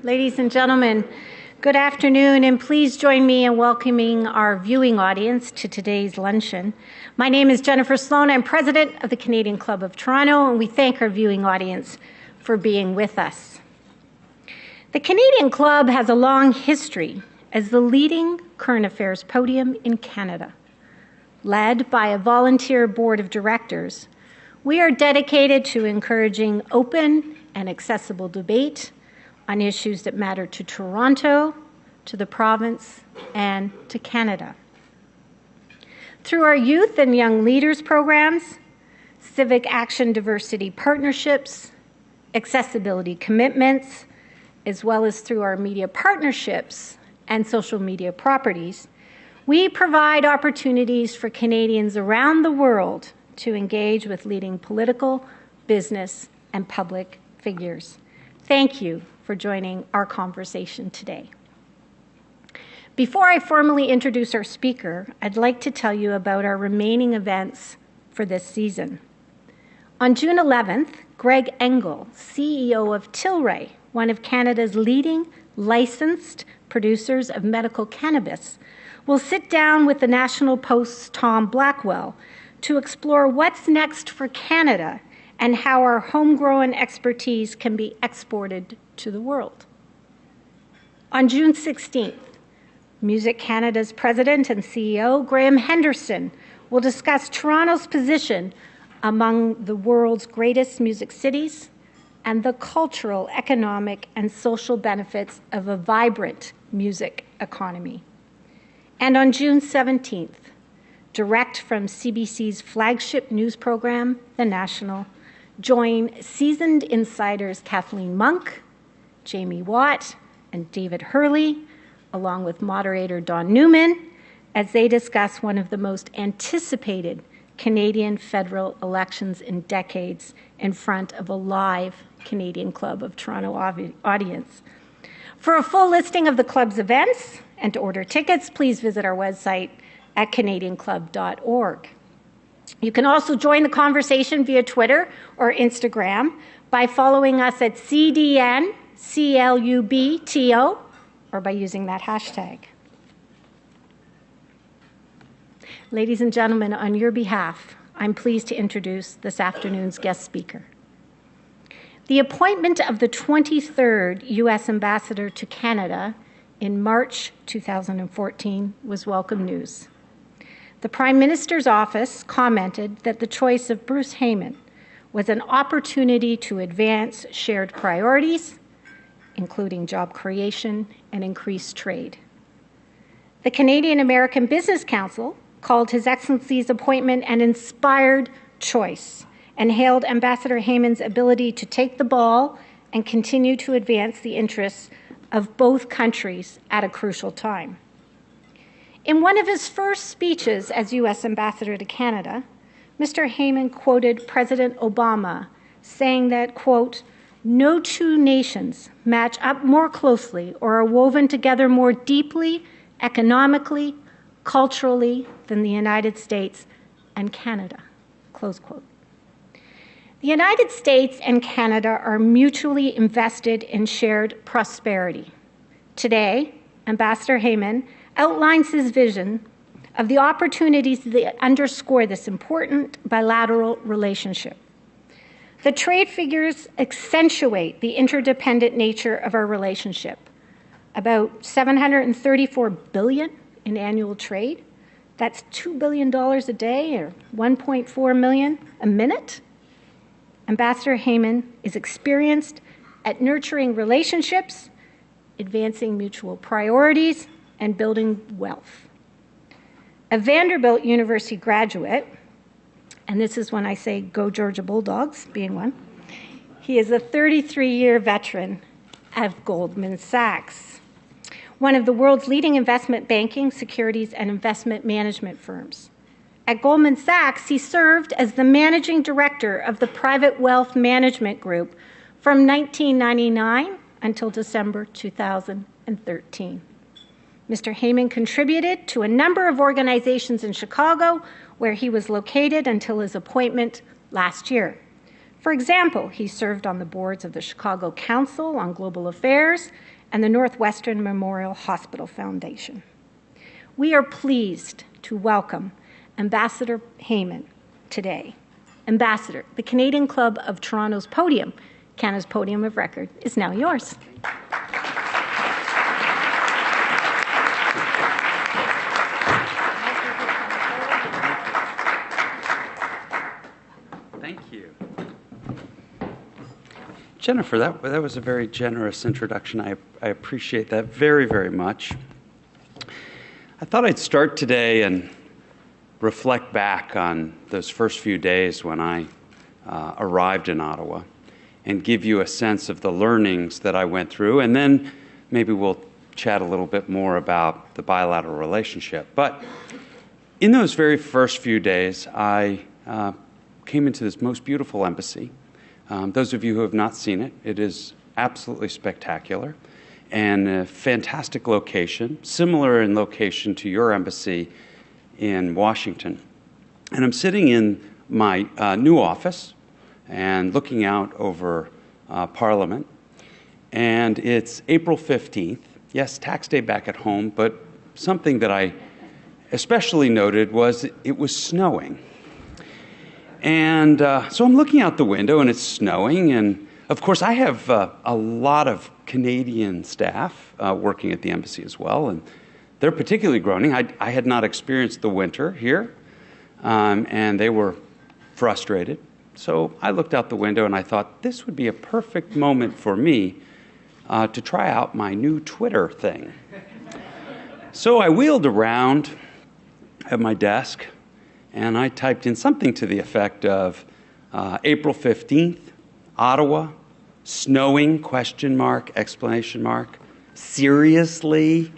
Ladies and gentlemen, good afternoon, and please join me in welcoming our viewing audience to today's luncheon. My name is Jennifer Sloan. I'm president of the Canadian Club of Toronto, and we thank our viewing audience for being with us. The Canadian Club has a long history as the leading current affairs podium in Canada. Led by a volunteer board of directors, we are dedicated to encouraging open and accessible debate on issues that matter to Toronto, to the province, and to Canada. Through our youth and young leaders programs, civic action diversity partnerships, accessibility commitments, as well as through our media partnerships and social media properties, we provide opportunities for Canadians around the world to engage with leading political, business, and public figures. Thank you for joining our conversation today. Before I formally introduce our speaker, I'd like to tell you about our remaining events for this season. On June 11th, Greg Engel, CEO of Tilray, one of Canada's leading licensed producers of medical cannabis, will sit down with the National Post's Tom Blackwell to explore what's next for Canada and how our homegrown expertise can be exported to the world. On June 16th, Music Canada's president and CEO, Graham Henderson, will discuss Toronto's position among the world's greatest music cities and the cultural, economic, and social benefits of a vibrant music economy. And on June 17th, direct from CBC's flagship news program, The National, join seasoned insiders Kathleen Monk, Jamie Watt, and David Hurley, along with moderator Don Newman, as they discuss one of the most anticipated Canadian federal elections in decades in front of a live Canadian Club of Toronto audience. For a full listing of the club's events and to order tickets, please visit our website at canadianclub.org. You can also join the conversation via Twitter or Instagram by following us at CDNCLUBTO or by using that hashtag. Ladies and gentlemen, on your behalf, I'm pleased to introduce this afternoon's guest speaker. The appointment of the 23rd U.S. Ambassador to Canada in March 2014 was welcome news. The Prime Minister's office commented that the choice of Bruce Heyman was an opportunity to advance shared priorities, including job creation and increased trade. The Canadian American Business Council called His Excellency's appointment an inspired choice and hailed Ambassador Heyman's ability to take the ball and continue to advance the interests of both countries at a crucial time. In one of his first speeches as U.S. Ambassador to Canada, Mr. Heyman quoted President Obama saying that, quote, "No two nations match up more closely or are woven together more deeply, economically, culturally than the United States and Canada," close quote. The United States and Canada are mutually invested in shared prosperity. Today, Ambassador Heyman outlines his vision of the opportunities that underscore this important bilateral relationship. The trade figures accentuate the interdependent nature of our relationship. About $734 billion in annual trade. That's $2 billion a day or 1.4 million a minute. Ambassador Heyman is experienced at nurturing relationships, advancing mutual priorities, and building wealth. A Vanderbilt University graduate, and this is when I say go Georgia Bulldogs, being one, he is a 33-year veteran of Goldman Sachs, one of the world's leading investment banking, securities, and investment management firms. At Goldman Sachs, he served as the managing director of the Private Wealth Management Group from 1999 until December 2013. Mr. Heyman contributed to a number of organizations in Chicago, where he was located until his appointment last year. For example, he served on the boards of the Chicago Council on Global Affairs and the Northwestern Memorial Hospital Foundation. We are pleased to welcome Ambassador Heyman today. Ambassador, the Canadian Club of Toronto's podium, Canada's podium of record, is now yours. Thank you. Jennifer, that was a very generous introduction. I appreciate that very, very much. I thought I'd start today and reflect back on those first few days when I arrived in Ottawa and give you a sense of the learnings that I went through, and then maybe we'll chat a little bit more about the bilateral relationship. But in those very first few days, I came into this most beautiful embassy. Those of you who have not seen it, it is absolutely spectacular and a fantastic location, similar in location to your embassy in Washington. And I'm sitting in my new office and looking out over Parliament. And it's April 15th. Yes, tax day back at home, but something that I especially noted was it was snowing. And so I'm looking out the window and it's snowing. And of course, I have a lot of Canadian staff working at the embassy as well. And they're particularly groaning. I had not experienced the winter here, and they were frustrated. So I looked out the window and I thought this would be a perfect moment for me to try out my new Twitter thing. So I wheeled around at my desk and I typed in something to the effect of April 15th, Ottawa, snowing, question mark, exclamation mark, seriously,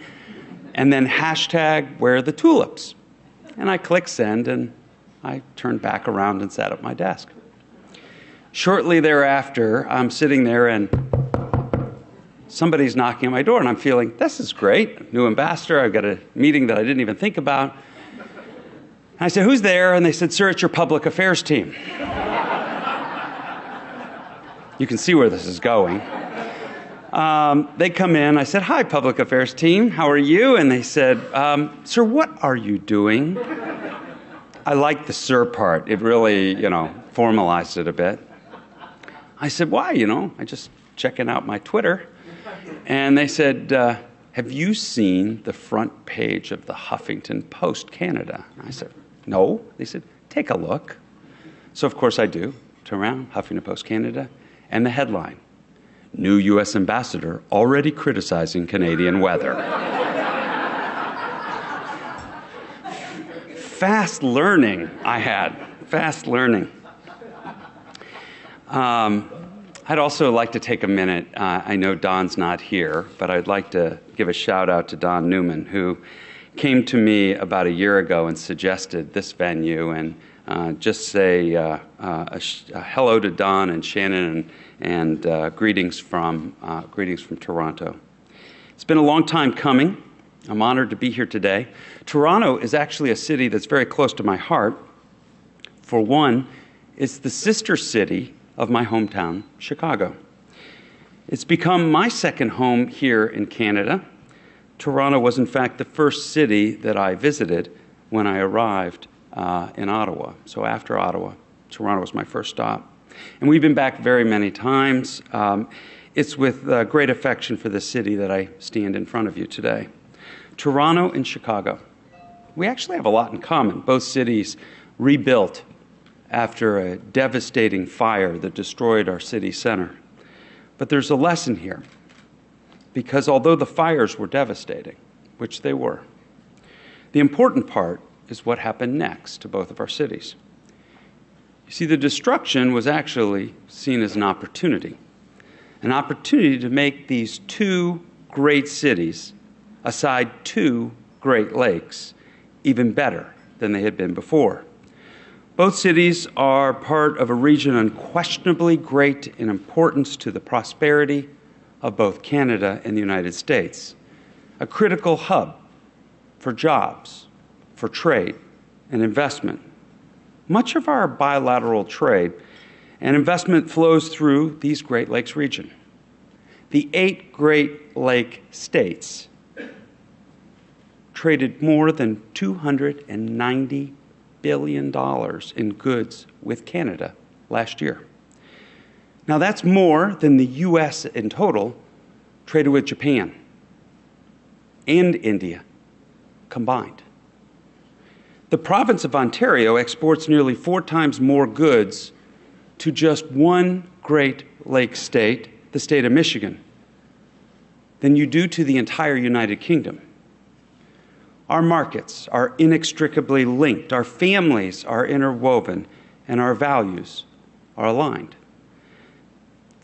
and then hashtag where are the tulips. And I clicked send and I turned back around and sat at my desk. Shortly thereafter, I'm sitting there and somebody's knocking on my door and I'm feeling, this is great, new ambassador, I've got a meeting that I didn't even think about. I said, who's there? And they said, sir, it's your public affairs team. You can see where this is going. They come in. I said, hi, public affairs team. How are you? And they said, sir, what are you doing? I like the sir part. It really, formalized it a bit. I said, why? I just checking out my Twitter. And they said, have you seen the front page of the Huffington Post Canada? I said, no. They said, take a look. So, of course, I do. Turn around, Huffington Post Canada, and the headline, new U.S. ambassador already criticizing Canadian weather. Fast learning I had, fast learning. I'd also like to take a minute. I know Don's not here, but I'd like to give a shout out to Don Newman, who came to me about a year ago and suggested this venue, and just say a hello to Don and Shannon and greetings from Toronto. It's been a long time coming. I'm honored to be here today. Toronto is actually a city that's very close to my heart. For one, it's the sister city of my hometown, Chicago. It's become my second home here in Canada. Toronto was, in fact, the first city that I visited when I arrived in Ottawa. So after Ottawa, Toronto was my first stop. And we've been back very many times. It's with great affection for the city that I stand in front of you today. Toronto and Chicago. We actually have a lot in common. Both cities rebuilt after a devastating fire that destroyed our city center. But there's a lesson here, because although the fires were devastating, which they were, the important part is what happened next to both of our cities. You see, the destruction was actually seen as an opportunity to make these two great cities, aside two Great Lakes, even better than they had been before. Both cities are part of a region unquestionably great in importance to the prosperity of both Canada and the United States, a critical hub for jobs, for trade and investment. Much of our bilateral trade and investment flows through these Great Lakes region. The 8 Great Lake states traded more than $290 billion in goods with Canada last year. Now that's more than the U.S. in total traded with Japan and India combined. The province of Ontario exports nearly 4 times more goods to just one Great Lakes state, the state of Michigan, than you do to the entire United Kingdom. Our markets are inextricably linked, our families are interwoven, and our values are aligned.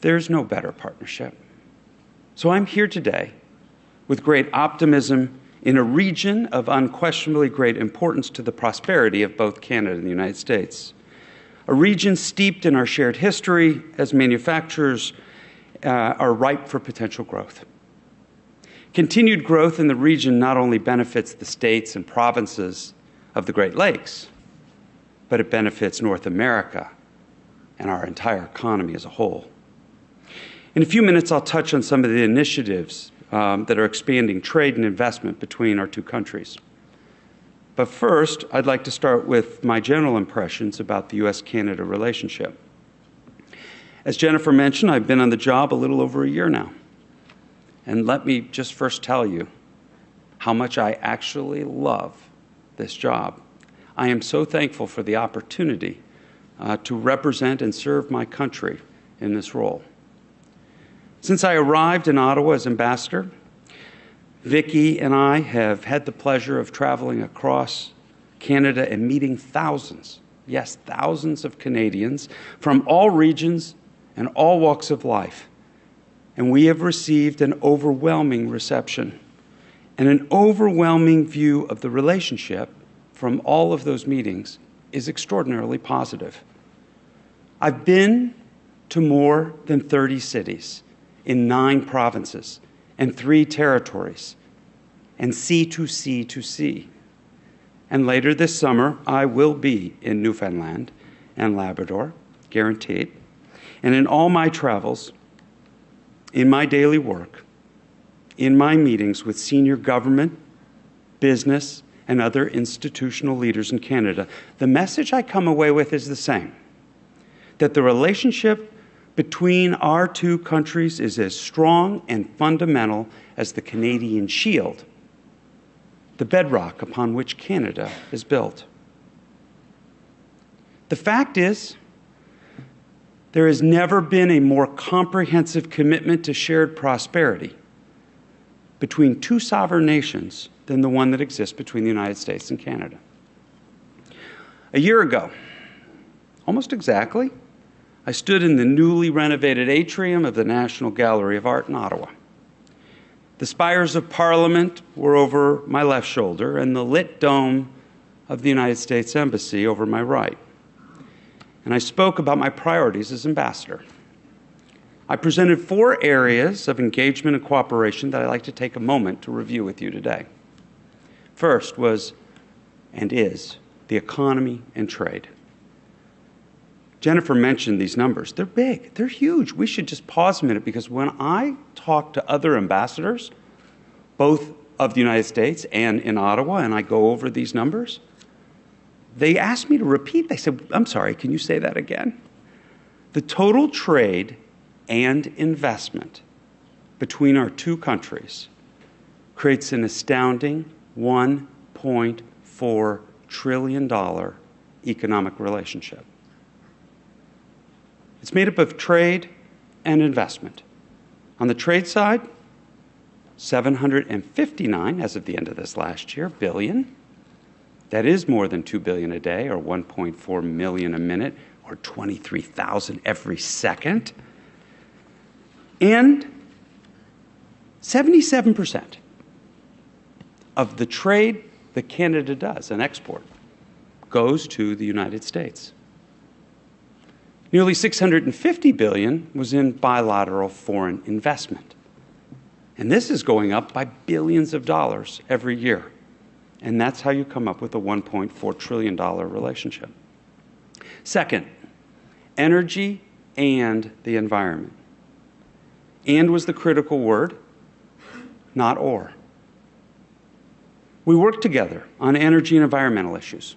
There's no better partnership. So I'm here today with great optimism in a region of unquestionably great importance to the prosperity of both Canada and the United States. A region steeped in our shared history as manufacturers are ripe for potential growth. Continued growth in the region not only benefits the states and provinces of the Great Lakes, but it benefits North America and our entire economy as a whole. In a few minutes, I'll touch on some of the initiatives that are expanding trade and investment between our two countries. But first, I'd like to start with my general impressions about the U.S.-Canada relationship. As Jennifer mentioned, I've been on the job a little over a year now. And let me just first tell you how much I actually love this job. I am so thankful for the opportunity to represent and serve my country in this role. Since I arrived in Ottawa as ambassador, Vicki and I have had the pleasure of traveling across Canada and meeting thousands, yes, thousands of Canadians from all regions and all walks of life. And we have received an overwhelming reception and an overwhelming view of the relationship from all of those meetings is extraordinarily positive. I've been to more than 30 cities in 9 provinces and 3 territories, and sea to sea to sea. And later this summer, I will be in Newfoundland and Labrador, guaranteed. And in all my travels, in my daily work, in my meetings with senior government, business, and other institutional leaders in Canada, the message I come away with is the same, that the relationship between our two countries is as strong and fundamental as the Canadian Shield, the bedrock upon which Canada is built. The fact is, there has never been a more comprehensive commitment to shared prosperity between 2 sovereign nations than the one that exists between the United States and Canada. A year ago, almost exactly, I stood in the newly renovated atrium of the National Gallery of Art in Ottawa. The spires of Parliament were over my left shoulder and the lit dome of the United States Embassy over my right. And I spoke about my priorities as ambassador. I presented 4 areas of engagement and cooperation that I'd like to take a moment to review with you today. First was, and is, the economy and trade. Jennifer mentioned these numbers. They're big. They're huge. We should just pause a minute because when I talk to other ambassadors, both of the United States and in Ottawa, and I go over these numbers, they ask me to repeat. They said, I'm sorry, can you say that again? The total trade and investment between our two countries creates an astounding $1.4 trillion economic relationship. It's made up of trade and investment. On the trade side, 759, as of the end of this last year, billion. That is more than 2 billion a day, or 1.4 million a minute, or 23,000 every second. And 77% of the trade that Canada does, an export, goes to the United States. Nearly 650 billion was in bilateral foreign investment. And this is going up by billions of dollars every year. And that's how you come up with a $1.4 trillion relationship. Second, energy and the environment. And was the critical word, not or. We work together on energy and environmental issues,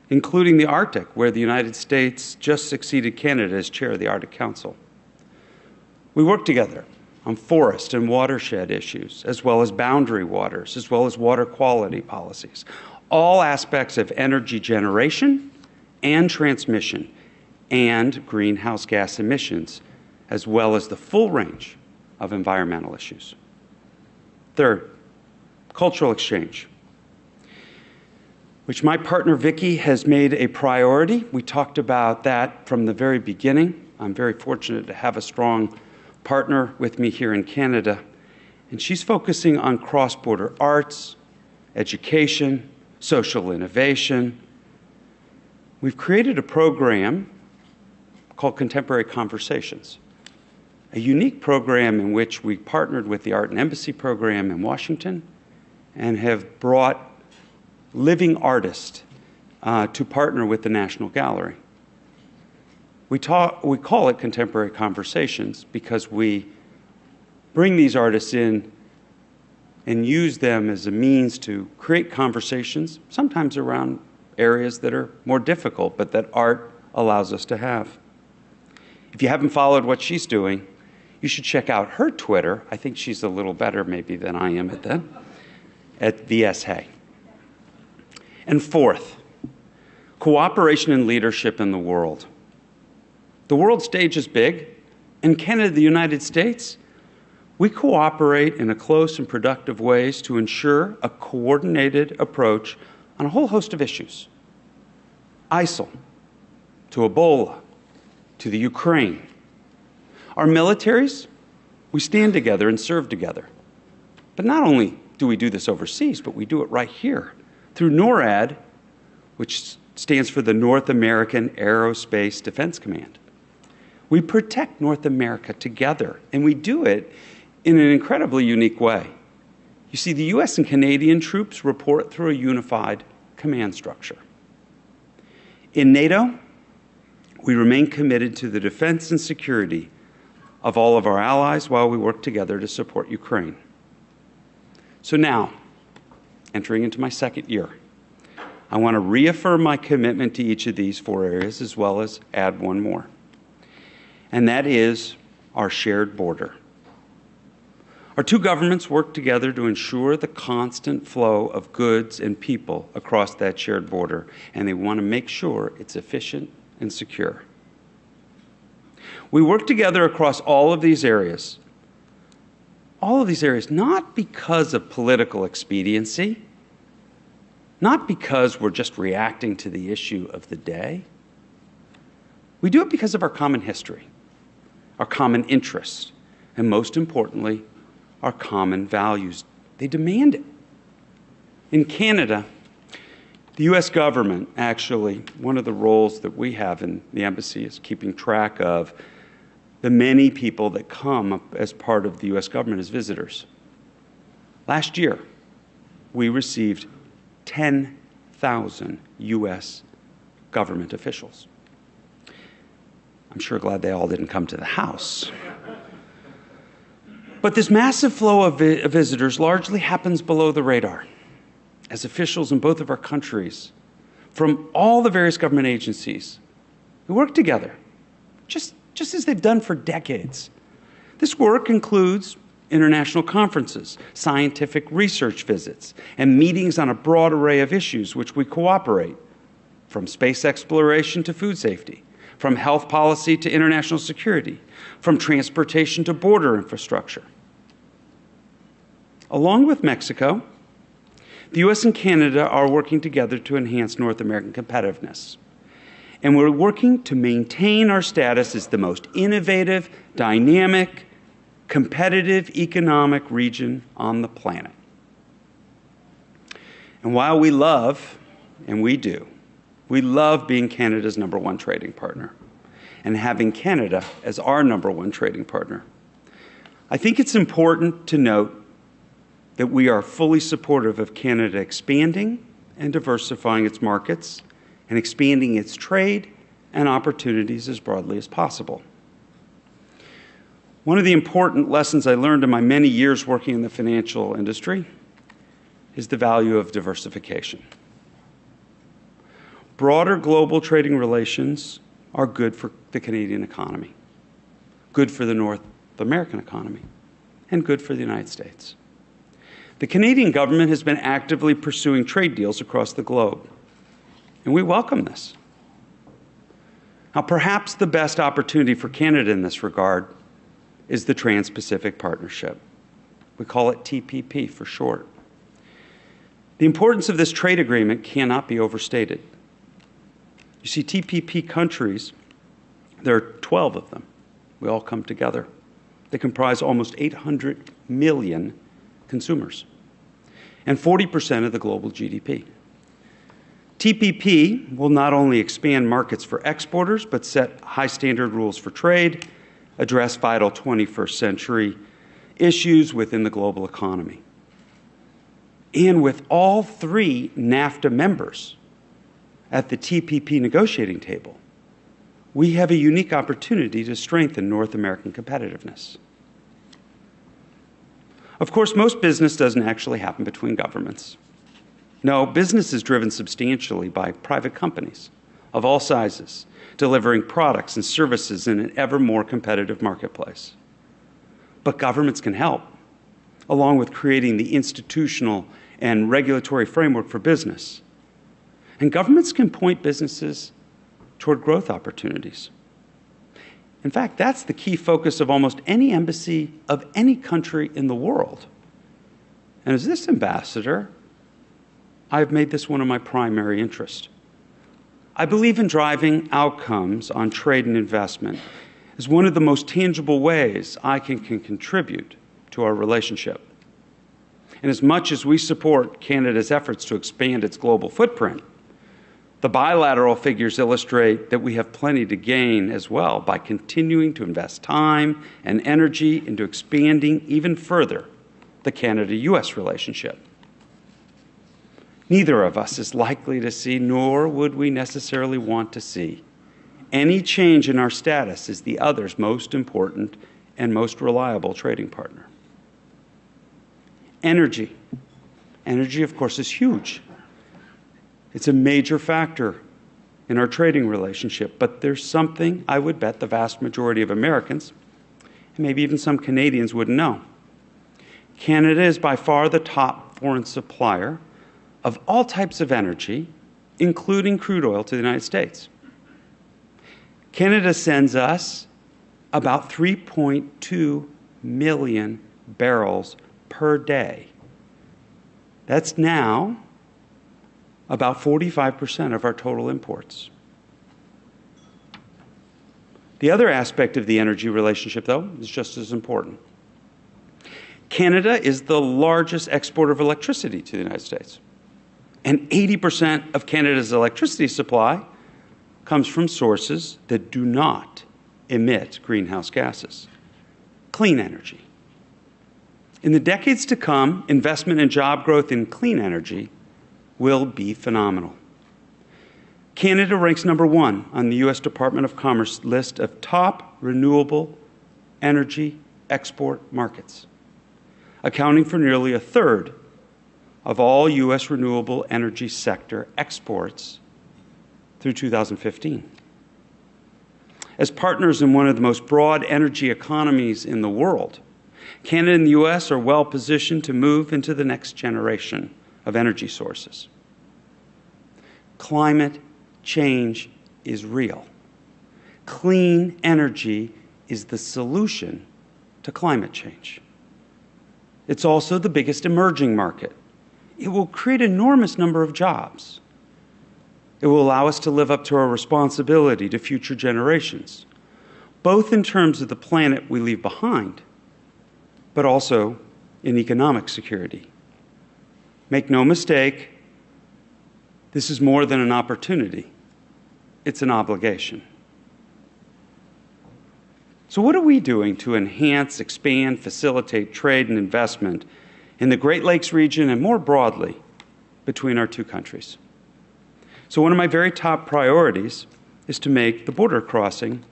including the Arctic, where the United States just succeeded Canada as chair of the Arctic Council. We work together on forest and watershed issues, as well as boundary waters, as well as water quality policies, all aspects of energy generation and transmission and greenhouse gas emissions, as well as the full range of environmental issues. Third, cultural exchange, which my partner Vicki has made a priority. We talked about that from the very beginning. I'm very fortunate to have a strong partner with me here in Canada, and she's focusing on cross-border arts, education, social innovation. We've created a program called Contemporary Conversations, a unique program in which we partnered with the Art and Embassy program in Washington and have brought living artists to partner with the National Gallery. We call it Contemporary Conversations because we bring these artists in and use them as a means to create conversations, sometimes around areas that are more difficult, but that art allows us to have. If you haven't followed what she's doing, you should check out her Twitter. I think she's a little better maybe than I am at that, at VS Hay. And fourth, cooperation and leadership in the world. The world stage is big, and Canada, the United States, we cooperate in a close and productive ways to ensure a coordinated approach on a whole host of issues. ISIL, to Ebola, to the Ukraine. Our militaries, we stand together and serve together. But not only do we do this overseas, but we do it right here through NORAD, which stands for the North American Aerospace Defense Command. We protect North America together, and we do it in an incredibly unique way. You see, the US and Canadian troops report through a unified command structure. In NATO, we remain committed to the defense and security of all of our allies while we work together to support Ukraine. So now, entering into my second year, I want to reaffirm my commitment to each of these four areas, as well as add one more. And that is our shared border. Our two governments work together to ensure the constant flow of goods and people across that shared border, and they want to make sure it's efficient and secure. We work together across all of these areas not because of political expediency, not because we're just reacting to the issue of the day. We do it because of our common history, our common interests, and most importantly, our common values. They demand it. In Canada, the U.S. government, actually, one of the roles that we have in the embassy is keeping track of the many people that come as part of the U.S. government as visitors. Last year, we received 10,000 U.S. government officials. I'm sure glad they all didn't come to the House. But this massive flow of visitors largely happens below the radar, as officials in both of our countries, from all the various government agencies, who work together, just as they've done for decades. This work includes international conferences, scientific research visits, and meetings on a broad array of issues which we cooperate, from space exploration to food safety, from health policy to international security, from transportation to border infrastructure. Along with Mexico, the U.S. and Canada are working together to enhance North American competitiveness. And we're working to maintain our status as the most innovative, dynamic, competitive economic region on the planet. And while we love, and we do, we love being Canada's #1 trading partner and having Canada as our #1 trading partner, I think it's important to note that we are fully supportive of Canada expanding and diversifying its markets and expanding its trade and opportunities as broadly as possible. One of the important lessons I learned in my many years working in the financial industry is the value of diversification. Broader global trading relations are good for the Canadian economy, good for the North American economy, and good for the United States. The Canadian government has been actively pursuing trade deals across the globe, and we welcome this. Now, perhaps the best opportunity for Canada in this regard is the Trans-Pacific Partnership. We call it TPP for short. The importance of this trade agreement cannot be overstated. You see, TPP countries, there are 12 of them. We all come together. They comprise almost 800 million consumers and 40% of the global GDP. TPP will not only expand markets for exporters, but set high standard rules for trade, address vital 21st century issues within the global economy. And with all three NAFTA members at the TPP negotiating table, we have a unique opportunity to strengthen North American competitiveness. Of course, most business doesn't actually happen between governments. No, business is driven substantially by private companies of all sizes, delivering products and services in an ever more competitive marketplace. But governments can help, along with creating the institutional and regulatory framework for business. And governments can point businesses toward growth opportunities. In fact, that's the key focus of almost any embassy of any country in the world. And as this ambassador, I've made this one of my primary interests. I believe in driving outcomes on trade and investment as one of the most tangible ways I can contribute to our relationship. And as much as we support Canada's efforts to expand its global footprint, the bilateral figures illustrate that we have plenty to gain as well by continuing to invest time and energy into expanding even further the Canada-US relationship. Neither of us is likely to see, nor would we necessarily want to see, any change in our status as the other's most important and most reliable trading partner. Energy. Energy, of course, is huge. It's a major factor in our trading relationship, but there's something I would bet the vast majority of Americans, and maybe even some Canadians, wouldn't know. Canada is by far the top foreign supplier of all types of energy, including crude oil, to the United States. Canada sends us about 3.2 million barrels per day. That's now about 45% of our total imports. The other aspect of the energy relationship, though, is just as important. Canada is the largest exporter of electricity to the United States. And 80% of Canada's electricity supply comes from sources that do not emit greenhouse gases. Clean energy. In the decades to come, investment and job growth in clean energy will be phenomenal. Canada ranks #1 on the U.S. Department of Commerce list of top renewable energy export markets, accounting for nearly a third of all U.S. renewable energy sector exports through 2015. As partners in one of the most broad energy economies in the world, Canada and the U.S. are well positioned to move into the next generation of energy sources. Climate change is real. Clean energy is the solution to climate change. It's also the biggest emerging market. It will create an enormous number of jobs. It will allow us to live up to our responsibility to future generations, both in terms of the planet we leave behind, but also in economic security. Make no mistake, this is more than an opportunity. It's an obligation. So what are we doing to enhance, expand, facilitate trade and investment in the Great Lakes region and more broadly between our two countries? So one of my very top priorities is to make the border crossing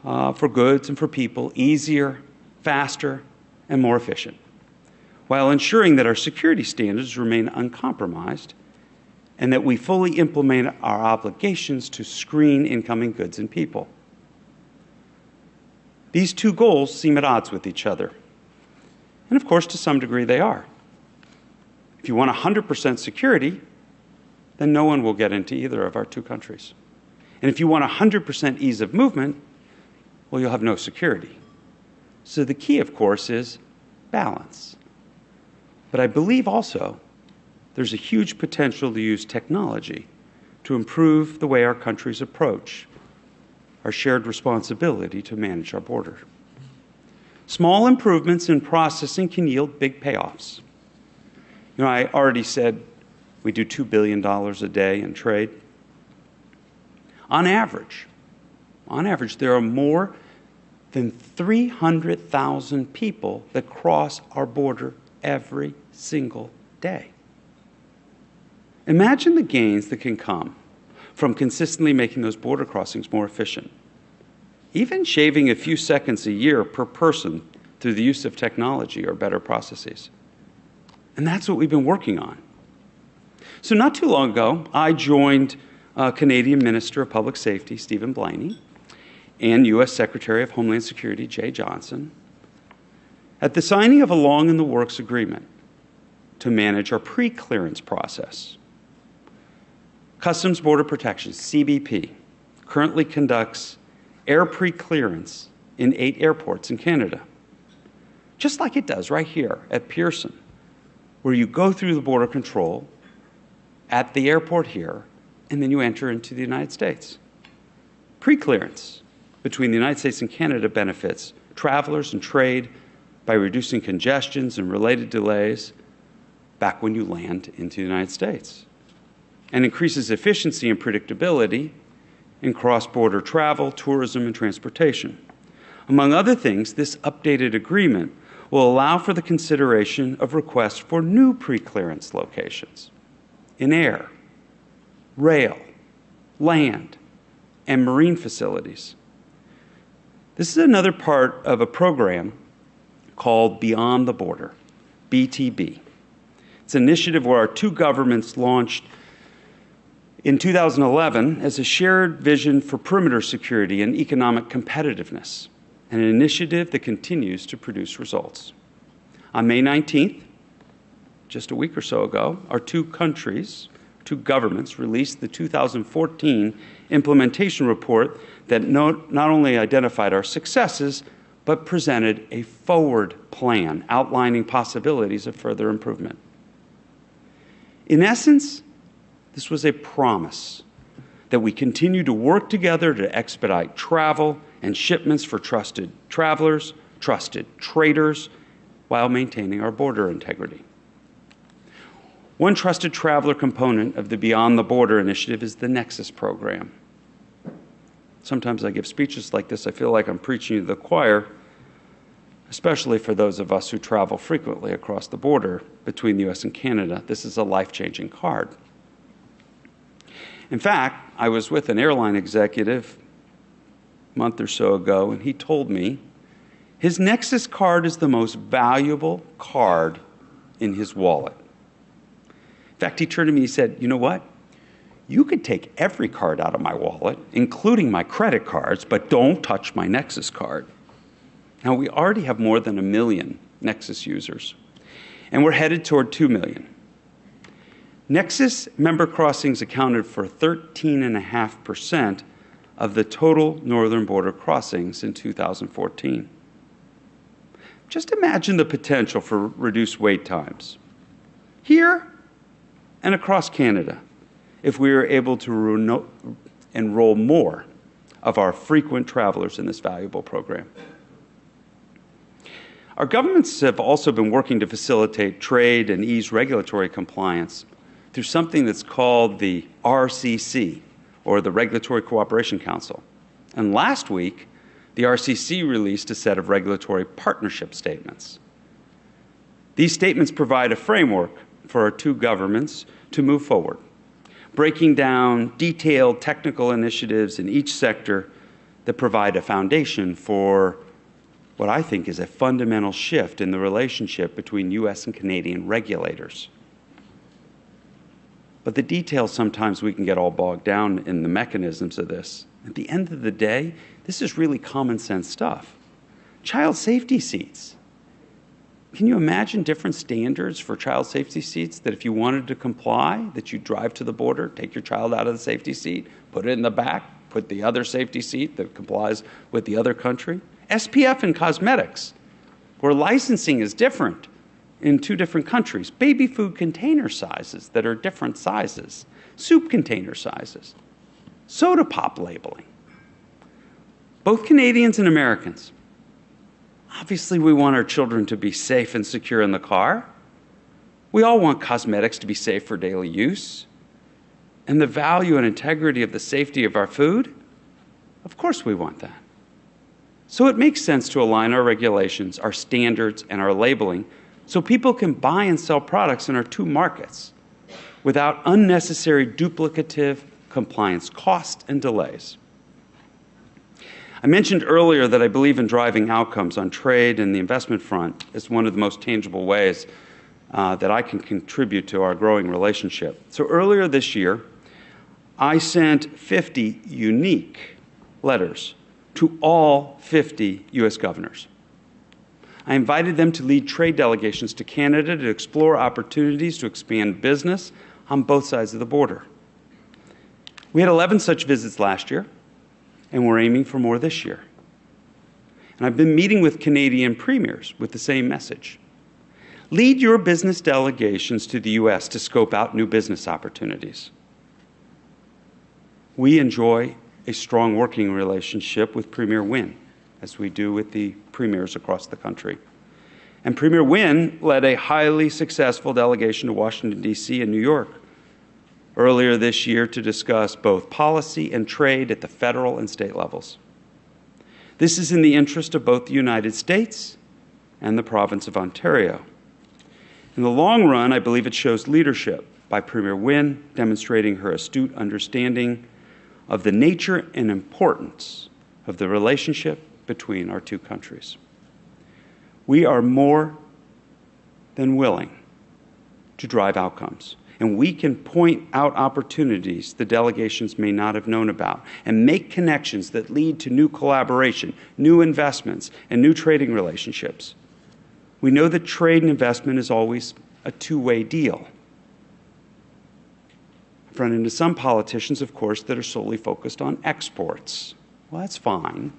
for goods and for people easier, faster, and more efficient, while ensuring that our security standards remain uncompromised and that we fully implement our obligations to screen incoming goods and people. These two goals seem at odds with each other. And of course, to some degree, they are. If you want 100% security, then no one will get into either of our two countries. And if you want 100% ease of movement, well, you'll have no security. So the key, of course, is balance. But I believe also there's a huge potential to use technology to improve the way our countries approach our shared responsibility to manage our border. Small improvements in processing can yield big payoffs. You know, I already said we do $2 billion a day in trade. On average, there are more than 300,000 people that cross our border every single day. Imagine the gains that can come from consistently making those border crossings more efficient. Even shaving a few seconds a year per person through the use of technology or better processes. And that's what we've been working on. So not too long ago, I joined Canadian Minister of Public Safety, Stephen Blaney, and U.S. Secretary of Homeland Security, Jay Johnson, at the signing of a long-in-the-works agreement to manage our pre-clearance process. Customs Border Protection, CBP, currently conducts air pre-clearance in 8 airports in Canada, just like it does right here at Pearson, where you go through the border control at the airport here, and then you enter into the United States. Pre-clearance between the United States and Canada benefits travelers and trade by reducing congestions and related delays back when you land into the United States, and increases efficiency and predictability in cross-border travel, tourism, and transportation. Among other things, this updated agreement will allow for the consideration of requests for new pre-clearance locations in air, rail, land, and marine facilities. This is another part of a program called Beyond the Border, BTB. It's an initiative where our two governments launched in 2011 as a shared vision for perimeter security and economic competitiveness, and an initiative that continues to produce results. On May 19th, just a week or so ago, our two governments released the 2014 implementation report that not only identified our successes, but presented a forward plan outlining possibilities of further improvement. In essence, this was a promise that we continue to work together to expedite travel and shipments for trusted travelers, trusted traders, while maintaining our border integrity. One trusted traveler component of the Beyond the Border initiative is the Nexus program. Sometimes I give speeches like this, I feel like I'm preaching to the choir, especially for those of us who travel frequently across the border between the U.S. and Canada. This is a life-changing card. In fact, I was with an airline executive a month or so ago, and he told me his Nexus card is the most valuable card in his wallet. In fact, he turned to me and he said, "You know what? You could take every card out of my wallet, including my credit cards, but don't touch my Nexus card." Now, we already have more than 1 million Nexus users, and we're headed toward 2 million. Nexus member crossings accounted for 13.5% of the total northern border crossings in 2014. Just imagine the potential for reduced wait times here and across Canada if we were able to enroll more of our frequent travelers in this valuable program. Our governments have also been working to facilitate trade and ease regulatory compliance through something that's called the RCC, or the Regulatory Cooperation Council. And last week, the RCC released a set of regulatory partnership statements. These statements provide a framework for our two governments to move forward. breaking down detailed technical initiatives in each sector that provide a foundation for what I think is a fundamental shift in the relationship between U.S. and Canadian regulators. But the details, sometimes we can get all bogged down in the mechanisms of this. At the end of the day, this is really common sense stuff. Child safety seats. Can you imagine different standards for child safety seats that if you wanted to comply, that you drive to the border, take your child out of the safety seat, put it in the back, put the other safety seat that complies with the other country? SPF in cosmetics, where licensing is different in 2 different countries. Baby food container sizes that are different sizes. Soup container sizes. Soda pop labeling. Both Canadians and Americans. Obviously, we want our children to be safe and secure in the car. We all want cosmetics to be safe for daily use. And the value and integrity of the safety of our food, of course we want that. So it makes sense to align our regulations, our standards, and our labeling so people can buy and sell products in our 2 markets without unnecessary duplicative compliance costs and delays. I mentioned earlier that I believe in driving outcomes on trade and the investment front as one of the most tangible ways that I can contribute to our growing relationship. So earlier this year, I sent 50 unique letters to all 50 U.S. governors. I invited them to lead trade delegations to Canada to explore opportunities to expand business on both sides of the border. We had 11 such visits last year, and we're aiming for more this year. And I've been meeting with Canadian premiers with the same message. Lead your business delegations to the U.S. to scope out new business opportunities. We enjoy a strong working relationship with Premier Wynne, as we do with the premiers across the country. And Premier Wynne led a highly successful delegation to Washington, D.C. and New York earlier this year to discuss both policy and trade at the federal and state levels. This is in the interest of both the United States and the province of Ontario. In the long run, I believe it shows leadership by Premier Wynne, demonstrating her astute understanding of the nature and importance of the relationship between our 2 countries. We are more than willing to drive outcomes, and we can point out opportunities the delegations may not have known about and make connections that lead to new collaboration, new investments, and new trading relationships. We know that trade and investment is always a 2-way deal. I've run into some politicians, of course, that are solely focused on exports. Well, that's fine.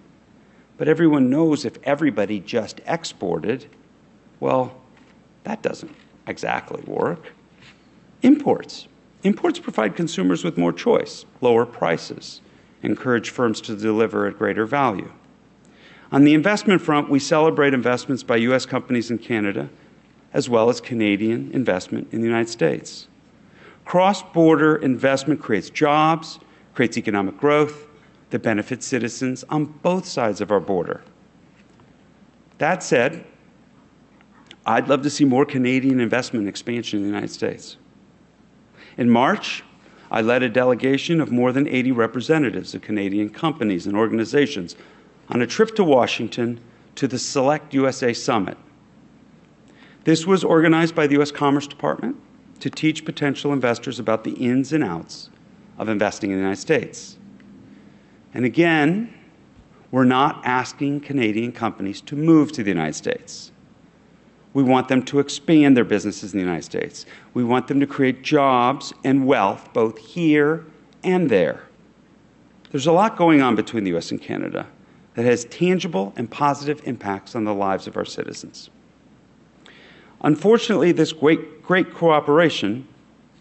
But everyone knows if everybody just exported, well, that doesn't exactly work. Imports. Imports provide consumers with more choice, lower prices, encourage firms to deliver at greater value. On the investment front, we celebrate investments by U.S. companies in Canada, as well as Canadian investment in the United States. Cross-border investment creates jobs, creates economic growth that benefits citizens on both sides of our border. That said, I'd love to see more Canadian investment expansion in the United States. In March, I led a delegation of more than 80 representatives of Canadian companies and organizations on a trip to Washington to the Select USA Summit. This was organized by the U.S. Commerce Department to teach potential investors about the ins and outs of investing in the United States. And again, we're not asking Canadian companies to move to the United States. We want them to expand their businesses in the United States. We want them to create jobs and wealth both here and there. There's a lot going on between the U.S. and Canada that has tangible and positive impacts on the lives of our citizens. Unfortunately, this great cooperation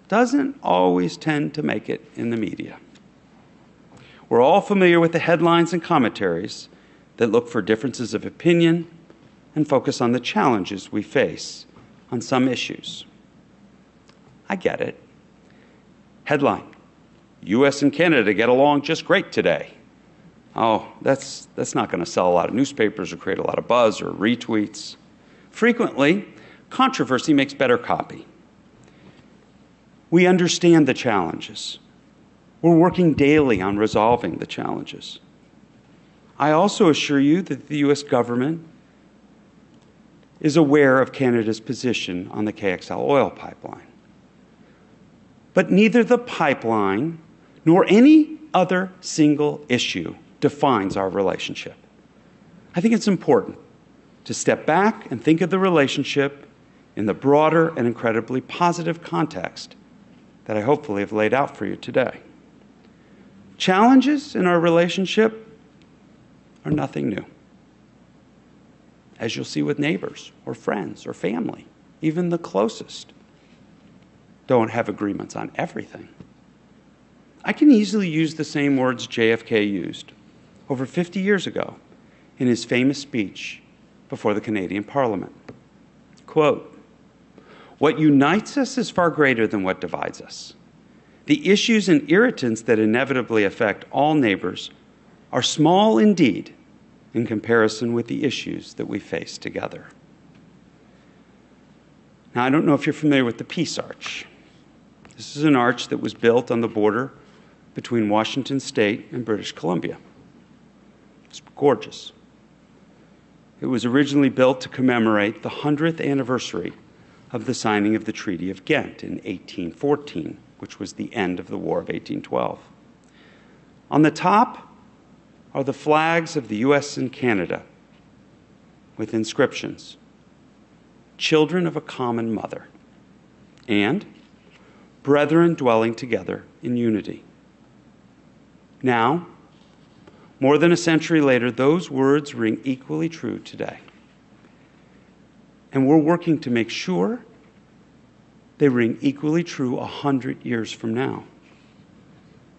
doesn't always tend to make it in the media. We're all familiar with the headlines and commentaries that look for differences of opinion and focus on the challenges we face on some issues. I get it. Headline: U.S. and Canada get along just great today. Oh, that's not going to sell a lot of newspapers or create a lot of buzz or retweets. Frequently, controversy makes better copy. We understand the challenges. We're working daily on resolving the challenges. I also assure you that the U.S. government is aware of Canada's position on the KXL oil pipeline. But neither the pipeline nor any other single issue defines our relationship. I think it's important to step back and think of the relationship in the broader and incredibly positive context that I hopefully have laid out for you today. Challenges in our relationship are nothing new. As you'll see with neighbors or friends or family, even the closest don't have agreements on everything. I can easily use the same words JFK used over 50 years ago in his famous speech before the Canadian Parliament. Quote, "What unites us is far greater than what divides us. The issues and irritants that inevitably affect all neighbors are small indeed in comparison with the issues that we face together." Now, I don't know if you're familiar with the Peace Arch. This is an arch that was built on the border between Washington State and British Columbia. It's gorgeous. It was originally built to commemorate the 100th anniversary of the signing of the Treaty of Ghent in 1814, which was the end of the War of 1812. On the top are the flags of the U.S. and Canada with inscriptions, "Children of a common mother," and "Brethren dwelling together in unity." Now, more than a century later, those words ring equally true today. And we're working to make sure they ring equally true 100 years from now.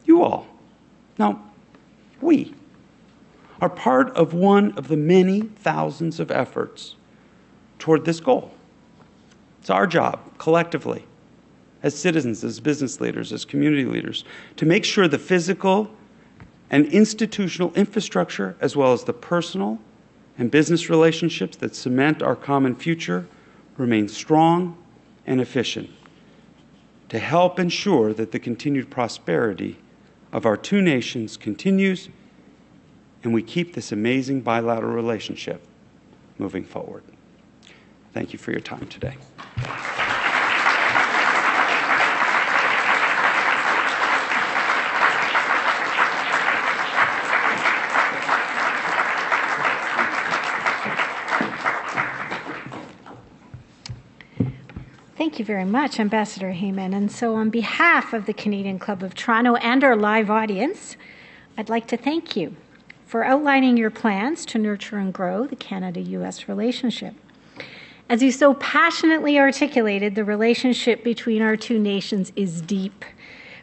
You all, no, we, are part of one of the many thousands of efforts toward this goal. It's our job, collectively, as citizens, as business leaders, as community leaders, to make sure the physical and institutional infrastructure, as well as the personal and business relationships that cement our common future, remain strong and efficient, to help ensure that the continued prosperity of our two nations continues and we keep this amazing bilateral relationship moving forward. Thank you for your time today. Thank you very much, Ambassador Heyman. And so on behalf of the Canadian Club of Toronto and our live audience, I'd like to thank you for outlining your plans to nurture and grow the Canada-U.S. relationship. As you so passionately articulated, the relationship between our two nations is deep,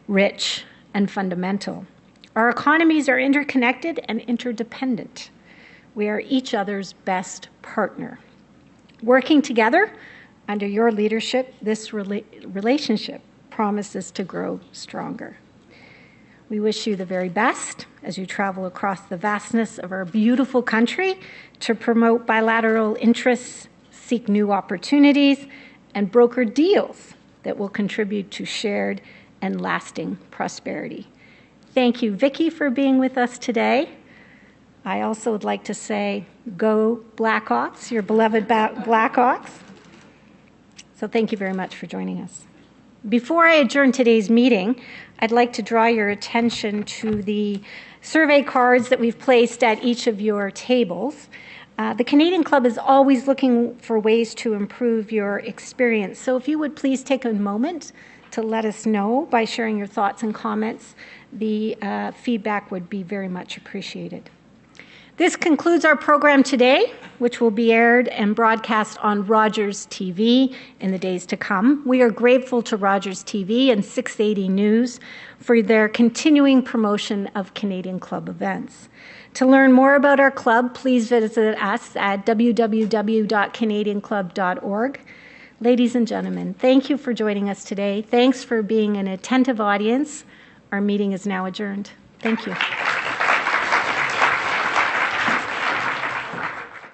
rich, and fundamental. Our economies are interconnected and interdependent. We are each other's best partner. Working together, under your leadership, this relationship promises to grow stronger. We wish you the very best as you travel across the vastness of our beautiful country to promote bilateral interests, seek new opportunities, and broker deals that will contribute to shared and lasting prosperity. Thank you, Vicki, for being with us today. I also would like to say, go Blackhawks, your beloved Blackhawks. So thank you very much for joining us. Before I adjourn today's meeting, I'd like to draw your attention to the survey cards that we've placed at each of your tables. The Canadian Club is always looking for ways to improve your experience. So if you would please take a moment to let us know by sharing your thoughts and comments, the feedback would be very much appreciated. This concludes our program today, which will be aired and broadcast on Rogers TV in the days to come. We are grateful to Rogers TV and 680 News for their continuing promotion of Canadian Club events. To learn more about our club, please visit us at www.canadianclub.org. Ladies and gentlemen, thank you for joining us today. Thanks for being an attentive audience. Our meeting is now adjourned. Thank you.